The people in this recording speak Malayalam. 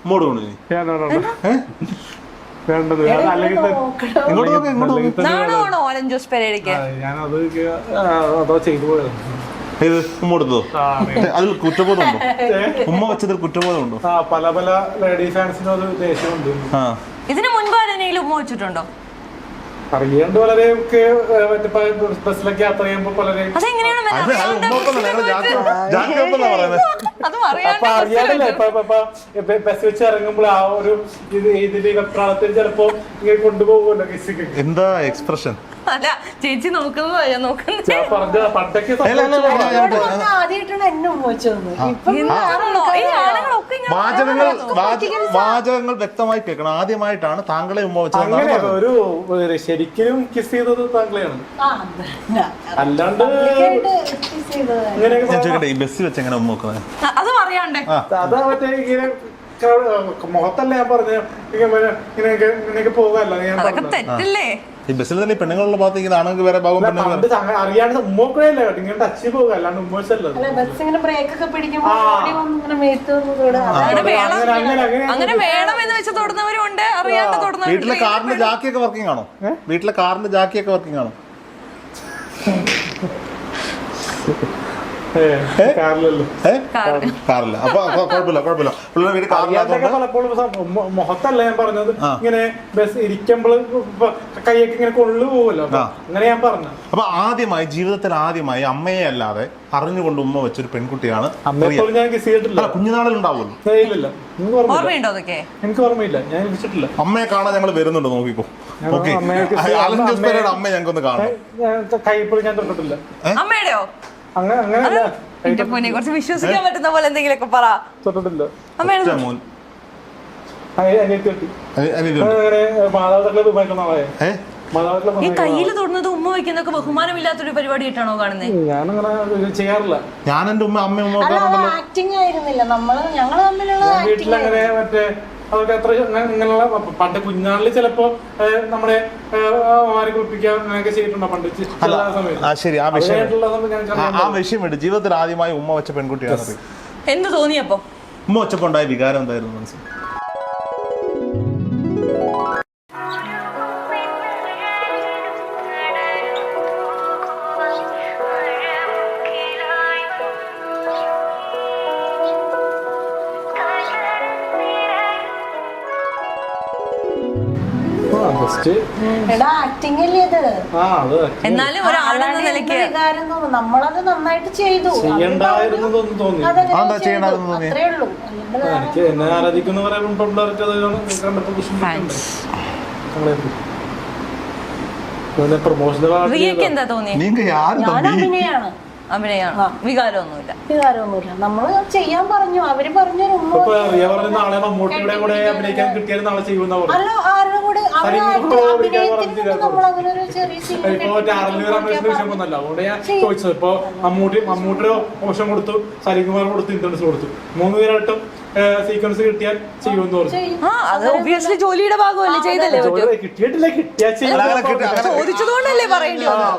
ഇങ്ങോട്ട് കൊണ്ടു അതോ ചെയ്തു പോയത് ഉമ്മ കൊടുത്തോ? അതിൽ കുറ്റബോധമുണ്ടോ? ഉമ്മ വെച്ചതിൽ കുറ്റബോധമുണ്ടോ? പല പല ലേഡീസ് ഫാൻസിനും അത് ദേഷ്യമുണ്ട്. ഇതിന് മുൻപ് ആരെങ്കിലും ഉമ്മ വെച്ചിട്ടുണ്ടോ? അറിയാണ്ട് പലരെയൊക്കെ ബസ്സിലൊക്കെ യാത്ര ചെയ്യുമ്പോ പലരെ അറിയാണ്ടല്ലേ ബസ് വെച്ച് ഇറങ്ങുമ്പോൾ ആ ഒരു ഇതിന്റെ വെപ്രാളത്തിൽ ചിലപ്പോ ഇങ്ങനെ കൊണ്ടുപോകുമല്ലോ കിസ്സിക്ക്. എന്താ എക്സ്പ്രഷൻ? അല്ല ചേച്ചി നോക്കുന്നത് ഞാൻ നോക്കുന്നത്. പണ്ടൊക്കെ വാചകങ്ങൾ വ്യക്തമായി കേൾക്കണം. ആദ്യമായിട്ടാണ് താങ്കളെ ഉമ്മ വെച്ചത്. ഒരു ശരിക്കും കിസ് ചെയ്തത് താങ്കളെയാണ്, അല്ലാണ്ട് ഞാൻ ചോദിക്കട്ടെ, ഈ ബസ്സിൽ വെച്ച് എങ്ങനെ ഉമ്മ വെക്കുന്നത്? അതും അറിയാണ്ടേ? അതാ മറ്റേ ഇങ്ങനെ മുഖത്തല്ല ഞാൻ പറഞ്ഞു ഇങ്ങനെയൊക്കെ പോകാല്ലോ. തെറ്റല്ലേ? ഈ ബസ്സിൽ തന്നെ പെണ്ണുങ്ങളുടെ ഭാഗത്ത് ഇങ്ങനെ ആണെങ്കിൽ വേറെ ഭാഗം അറിയാണ്ട് ഉമ്മൊക്കെയല്ലേ ഇങ്ങനെ ടച്ച് പോകുക, അല്ലാണ്ട് ഉമ്മച്ചല്ലോ. അങ്ങനെ വേണമെന്ന് വെച്ച് തൊടുന്നവരുണ്ട്, അറിയാണ്ട് തൊടുന്നവരുണ്ട്. വീട്ടിലെ കാറിന്റെ ജാക്കിയൊക്കെ വർക്കിംഗ് ആണോ? വീട്ടിലെ കാറിന്റെ ജാക്കിയൊക്കെ വർക്കിംഗ് ആണോ? കാറില്ല. അപ്പൊ കുഴപ്പമില്ല. പിള്ളേർ വീട് പലപ്പോഴും മുഖത്തല്ല ഞാൻ പറഞ്ഞത്, ഇങ്ങനെ ബസ് ഇരിക്കുമ്പോൾ കൈയൊക്കെ ഇങ്ങനെ കൊള്ളുപോകുമല്ലോ, അങ്ങനെ ഞാൻ പറഞ്ഞു. അപ്പൊ ജീവിതത്തിൽ ആദ്യമായി അമ്മയെ അല്ലാതെ അറിഞ്ഞുകൊണ്ട് ഉമ്മ വെച്ചൊരു പെൺകുട്ടിയാണ്. ഞാൻ കിസ് ചെയ്തിട്ടില്ല. കുഞ്ഞുനാളിൽ ഉണ്ടാവുമല്ലോ? ഇല്ലില്ല, എനിക്ക് ഓർമ്മയില്ല, ഞാൻ വിളിച്ചിട്ടില്ല. അമ്മയെ കാണാൻ ഞങ്ങൾ വരുന്നുണ്ട്, നോക്കിക്കോ. അമ്മയെ ഞങ്ങൾക്കൊന്ന് കാണാം. കൈപ്പോഴും ഞാൻ തൊട്ടിട്ടില്ല. അമ്മയുടെയോ? അങ്ങനെയല്ല, കുറച്ച് വിശ്വസിക്കാൻ പറ്റുന്ന പോലെ എന്തെങ്കിലുമൊക്കെ പറ. തൊട്ടിട്ടില്ല. ഈ കയ്യിൽ തൊടുന്നത് ഉമ്മ വയ്ക്കുന്നൊക്കെ ബഹുമാനമില്ലാത്തൊരു പരിപാടിയായിട്ടാണോ കാണുന്നത്? ഞാനങ്ങനെ ചെയ്യാറില്ല. ഞാൻ എന്റെ വീട്ടിലങ്ങനെ മറ്റേ അതൊക്കെ അത്ര ഇങ്ങനെയുള്ള പണ്ട് കുഞ്ഞാളിൽ ചിലപ്പോ നമ്മുടെ മാറി കുളിപ്പിക്കാൻ അങ്ങനെയൊക്കെ ചെയ്തിട്ടുണ്ടോ പണ്ട് സമയത്ത്? ജീവിതത്തിൽ ആദ്യമായി ഉമ്മ വെച്ച പെൺകുട്ടിയാണ്. എന്ത് തോന്നിയപ്പോ? ഉമ്മ വെച്ചപ്പോ ഉണ്ടായ വികാരം എന്തായിരുന്നു മനസ്സിൽ? എന്നാലും ഒരാളെന്ന നിലയ്ക്ക് നമ്മളത് നന്നായിട്ട് ചെയ്തു. എനിക്ക് എന്നെ ആരാധിക്കുന്ന എന്താ തോന്നി? അഭിനയാണ്, വികാരമൊന്നുമില്ല. നമ്മള് ചെയ്യാൻ പറഞ്ഞു, അവര് പറഞ്ഞു. നാളെ മമ്മൂട്ടിയുടെ കൂടെ അഭിനയിക്കാൻ കിട്ടിയാൽ നാളെ ചെയ്യുന്ന ചോദിച്ചത്. ഇപ്പൊ മമ്മൂട്ടിയുടെ ഓപ്ഷൻ കൊടുത്തു, സലികുമാർ കൊടുത്തു, ഇൻട്രൻസ് കൊടുത്തു. 3 പേരായിട്ടും സീക്വൻസ് കിട്ടിയാൽ ചെയ്യുമെന്ന് പറഞ്ഞു. ജോലിയുടെ ഭാഗമല്ലേ, ചെയ്തല്ലേ? കിട്ടിയിട്ടില്ല, കിട്ടിയാ ചോദിച്ചതുകൊണ്ടല്ലേ പറയേണ്ടി വന്നത്.